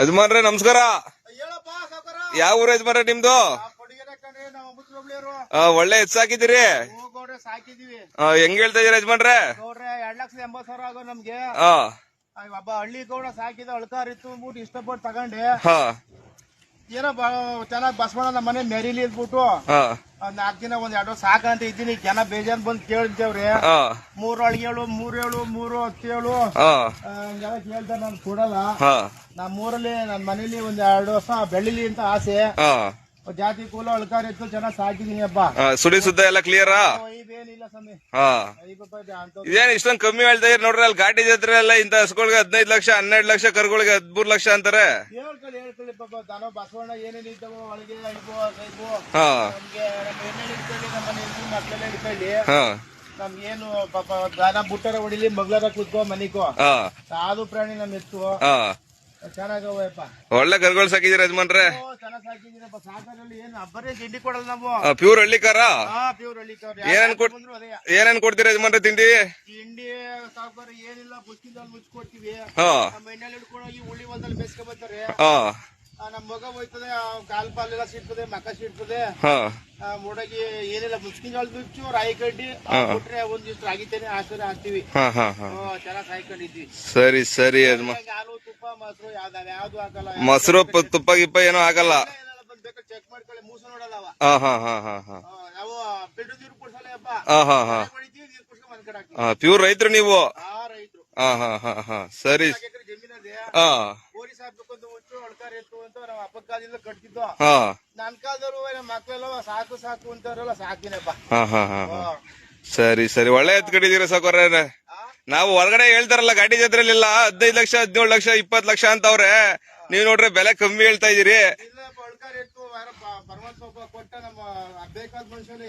ಯಜಮಾನ್ರೆ ನಮಸ್ಕಾರ. ಯಾವ ಊರು ಯಜಮಾನ್ರೆ ನಿಮ್ದು? ಒಳ್ಳೆ ಎತ್ ಸಾಕಿದಿರಿ. ಹೆಂಗ್ ಹೇಳ್ತಾ ಇದೀರ ಯಜಮಾನ್ರೆ? 2,80,000 ಆಗೋ ನಮ್ಗೆ. ಒಬ್ಬ ಹಳ್ಳಿ ಗೌಡ ಸಾಕಿದ ಅಳ್ಕಾರಿತ್ತು ಅಂದ್ಬಿಟ್ಟು ಇಷ್ಟಪಟ್ಟು ತಗೊಂಡೆ. ಏನೋ ಚೆನ್ನಾಗ್ ಬಸವಣ್ಣ ನಮ್ಮ ಮನೆ ಮೆರಿಲಿ ಅಂದ್ಬಿಟ್ಟು 4 ದಿನ 1-2 ವರ್ಷ ಸಾಕಂತ ಇದ್ದೀನಿ. ಜನ ಬೇಜಾನ್ ಬಂದ್ ಕೇಳಿದ್ದೇವ್ರಿ. 3 ಅಳಿಗಳು 3 7 3 10 7 ಕೇಳ್ತಾರೆ. ನಾನು ಕೊಡಲ್ಲ. ನಾ 3ರಲ್ಲಿ ನನ್ ಮನೇಲಿ 1-2 ವರ್ಷ ಬೆಳಿಲಿ ಅಂತ ಆಸೆ. ಜಾತಿ ಕೂಲ ಅಳ್ಕಾರಿ ಇತ್ತು ಚೆನ್ನಾಗ್ ಸಾಕಿದೀನಿ ಹಬ್ಬ. ಸುಡಿ ಸುದ್ದ ಎಲ್ಲ ಕ್ಲಿಯರಾ? ಏನಿಲ್ಲ ಸ್ವಾಮಿ. ಇದೇನ್ ಇಷ್ಟೊಂದ್ ಕಮ್ಮಿ ಹೇಳ್ತಾ ಇದ್ರಿ ನೋಡ್ರಿ. ಅಲ್ಲಿ ಘಾಟಿ ಜಾತ್ರೆ ಎಲ್ಲ ಇಂತ ಹಸುಗಳಿಗೆ 15 ಲಕ್ಷ 12 ಲಕ್ಷ, ಕರುಗಳಿಗೆ 13 ಲಕ್ಷ ಅಂತಾರೆ. ಹೇಳ್ಕೊಳ್ಳಿ ಪಾಪ. ದನ ಬಸವಣ್ಣ ಏನೇನು ಇದ್ದಾವ ಒಳಗೆ ನಮ್ಗೆ ನಮ್ಮ ಇಟ್ಕೊಳ್ಳಿ, ನಮ್ಮ ಮನೆ ಮಕ್ಕಳೆಲ್ಲ ಇಟ್ಕೊಳ್ಳಿ. ನಮ್ಗೇನು ಪಾಪ ದನ ಬುಟ್ಟರ ಹೊಡಿಲಿ, ಮಗ್ಳರ ಕೂತ್ಕೋ ಮನಿಕೋ. ಸಾಧು ಪ್ರಾಣಿ ನಮ್ ಎತ್ತು ಚೆನ್ನಾಗಪ್ಪ. ಒಳ್ಳೆ ಕರುಗಳು ಸಾಕಿದಿರ ಯಜಮಾನ್ರೆ. ಚೆನ್ನಾಗ್ ಸಾಕಿದೀನಪ್ಪ. ಸಾಕಾರಲ್ಲಿ ಏನು ಹಬ್ಬರೇ ತಿಂಡಿ ಕೊಡಲ್ಲ ನಾವು. ಪ್ಯೂರ್ ಹಳ್ಳಿ ಕಾರ? ಪ್ಯೂರ್ ಹಳ್ಳಿ ಕಾರ. ಏನೇನ್ ಕೊಡ್ತೀರಾ ಯಜಮಾನ್ರೆ ತಿಂಡಿ? ತಿಂಡಿ ಸಾಕಾರ ಏನಿಲ್ಲ, ಬುಸ್ಕಿದಲ್ಲಿ ಮುಚ್ಕೊಡ್ತೀವಿ. ನಮ್ಮ ಎಣ್ಣೆಲ್ಲಿ ಹಿಡ್ಕೊಂಡೋಗಿ ಉಳ್ಳಿ ಒಂದಲ್ಲಿ ಬೇಸ್ಕೊ ಬರ್ತಾರೆ. ನಮ್ ಮಗ ಹೋಯ್ತದೆ, ಕಾಲ್ ಪಾಲೆಲ್ಲ ಸಿಡ್ತದೆ, ಮಕ್ಕ ಸಿಡ್ತದೆ. ಮೂಡಾಗಿ ಏನಿಲ್ಲ, ಮುಸ್ಕಿನ ಜೋಳದ ನುಚ್ಚು, ರಾಯಿ ಕಡ್ಡಿ ಬಿಟ್ರೆ ಒಂದಿಷ್ಟು ರಾಗಿತೇನೆ ಹಾಕಿದ್ರೆ ಹಾಕ್ತಿವಿ. ಚೆನ್ನಾಗ್ ಸಾಯ್ಕೊಂಡಿದ್ವಿ. ಸರಿ ಸರಿ. ಹಾಲು ತುಪ್ಪ ಮೊಸರು ಯಾವ್ದು ಹಾಕಲ್ಲ. ಮೊಸರು ತುಪ್ಪ ಗಿಪ್ಪ ಏನೋ ಆಗಲ್ಲ. ಬೇಕಾದ್ರೆ ಚೆಕ್ ಮಾಡ್ಕೊಳ್ಳಿ, ಮೂಸ ನೋಡಲ್ಲ ಅವ. ನಾವು ಬಿಲ್ಡು ನೀರು ಕುಡ್ಸಲ್ಲ ಹಬ್ಬ. ನೀರು ಕುಡ್ಸ್ಕೊಂಡ್ ಮನ್ ಕಡೆ ಹಾಕ್ತೀವಿ. ಪ್ಯೂರ್ ರೈತರು ನೀವು? ರೈತರು. ಸರಿ. ಜಮೀನದೆ ಕೋರಿ ಸಾಕ್ಬೇಕು ಅಂತ ಹುಚ್ಚು ಅಳ್ಕಾರಿ ಎತ್ತು ಅಂತ ನಾವ್ ಅಪ್ಪನ ಕಾಲದಿಂದ ಕಟ್ತಿದ್ದು. ನನ್ ಕಾಲದವರು ನಮ್ಮ ಮಕ್ಳೆಲ್ಲ ಸಾಕು ಸಾಕು ಅಂತಾರಲ್ಲ, ಸಾಕಿನಪ್ಪ. ಸರಿ ಸರಿ. ಒಳ್ಳೆ ಎತ್ ಕಟ್ಟಿದೀರ ಸಾಕೋರ. ನಾವು ಹೊರಗಡೆ ಹೇಳ್ತಾರಲ್ಲ ಘಾಟಿ ಜಾತ್ರೆಲಿಲ್ಲ 15 ಲಕ್ಷ 17 ಲಕ್ಷ 20 ಲಕ್ಷ ಅಂತವ್ರೆ. ನೀವ್ ನೋಡ್ರೆ ಬೆಲೆ ಕಮ್ಮಿ ಹೇಳ್ತಾ ಇದೀರಿ. ಅಳ್ಕಾರಿ ಎತ್ತು ಪರಮಾತ್ಮ ಕೊಟ್ಟ ನಮ್ಮ ಬೇಕಾದ ಮನುಷ್ಯನೇ.